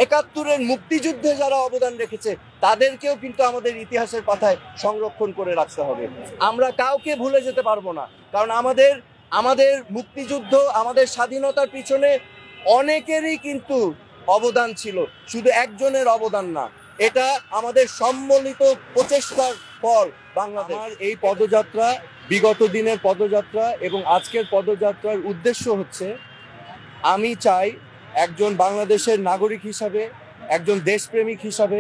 একাত্তরের মুক্তিযুদ্ধে যারা অবদান রেখেছে তাদেরকেও কিন্তু আমাদের ইতিহাসের পাতায় সংরক্ষণ করে রাখতে হবে। আমরা কাউকে ভুলে যেতে পারবো না, কারণ আমাদের আমাদের মুক্তিযুদ্ধ, আমাদের স্বাধীনতার পিছনে অনেকেরই কিন্তু অবদান ছিল, শুধু একজনের অবদান না। এটা আমাদের সম্মিলিত প্রচেষ্টার ফল বাংলাদেশ। আমার এই পদযাত্রা, বিগত দিনের পদযাত্রা এবং আজকের পদযাত্রার উদ্দেশ্য হচ্ছে, আমি চাই একজন বাংলাদেশের নাগরিক হিসাবে, একজন দেশপ্রেমিক হিসাবে,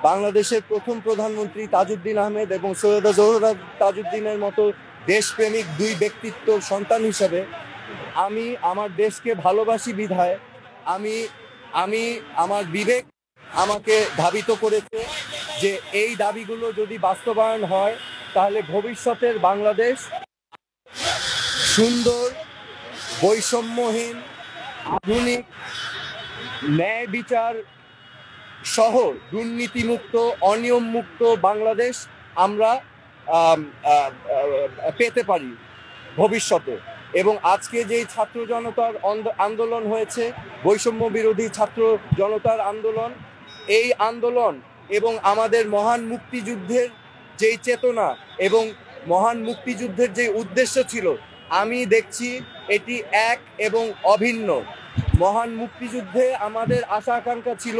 বাংলাদেশের প্রথম প্রধানমন্ত্রী তাজউদ্দিন আহমেদ এবং সৈয়দা জোহরা তাজউদ্দিনের মতো দেশপ্রেমিক দুই ব্যক্তিত্বর সন্তান হিসাবে আমি আমার দেশকে ভালোবাসি বিধায় আমি আমি আমার বিবেক আমাকে ধাবিত করেছে যে এই দাবিগুলো যদি বাস্তবায়ন হয় তাহলে ভবিষ্যতের বাংলাদেশ সুন্দর, বৈষম্যহীন, আধুনিক, ন্যায় বিচার সহ দুর্নীতিমুক্ত, অনিয়মমুক্ত বাংলাদেশ আমরা পেতে পারি ভবিষ্যতে। এবং আজকে যেই ছাত্র জনতার আন্দোলন হয়েছে, বৈষম্য বিরোধী ছাত্র জনতার আন্দোলন, এই আন্দোলন এবং আমাদের মহান মুক্তিযুদ্ধের যেই চেতনা এবং মহান মুক্তিযুদ্ধের যে উদ্দেশ্য ছিল, আমি দেখছি এটি এক এবং অভিন্ন। মহান মুক্তিযুদ্ধে আমাদের আশা আকাঙ্ক্ষা ছিল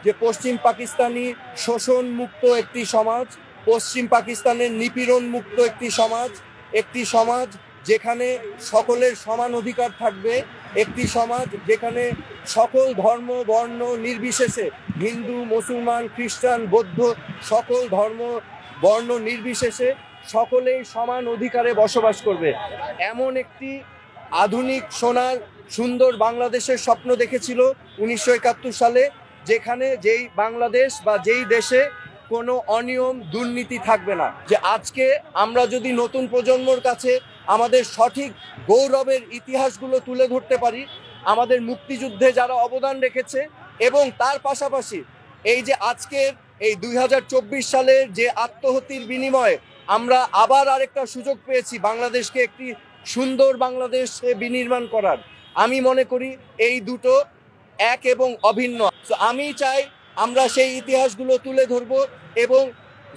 যে পশ্চিম পাকিস্তানি শোষণ মুক্ত একটি সমাজ, পশ্চিম পাকিস্তানের নিপীড়ন মুক্ত একটি সমাজ যেখানে সকলের সমান অধিকার থাকবে, একটি সমাজ যেখানে সকল ধর্ম বর্ণ নির্বিশেষে, হিন্দু, মুসলমান, খ্রিস্টান, বৌদ্ধ, সকল ধর্ম বর্ণ নির্বিশেষে সকলেই সমান অধিকারে বসবাস করবে। এমন একটি আধুনিক, সোনার, সুন্দর বাংলাদেশের স্বপ্ন দেখেছিল 1971 সালে, যেখানে যেই বাংলাদেশ বা যেই দেশে কোনো অনিয়ম, দুর্নীতি থাকবে না। যে আজকে আমরা যদি নতুন প্রজন্মর কাছে আমাদের সঠিক গৌরবের ইতিহাসগুলো তুলে ধরতে পারি, আমাদের মুক্তিযুদ্ধে যারা অবদান রেখেছে, এবং তার পাশাপাশি এই যে আজকের এই 2024 সালের যে আত্মহতির বিনিময়ে আমরা আবার আরেকটা সুযোগ পেয়েছি বাংলাদেশকে একটি সুন্দর বাংলাদেশে বিনির্মাণ করার, আমি মনে করি এই দুটো এক এবং অভিন্ন। আমি চাই আমরা সেই ইতিহাসগুলো তুলে ধরবো এবং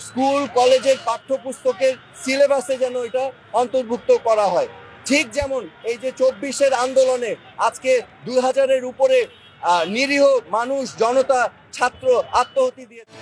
স্কুল কলেজের পাঠ্যপুস্তকের সিলেবাসে যেন এটা অন্তর্ভুক্ত করা হয়। ঠিক যেমন এই যে 24-এর আন্দোলনে আজকে 2000-এর উপরে নিরীহ মানুষ, জনতা, ছাত্র আত্মহতি দিয়েছে।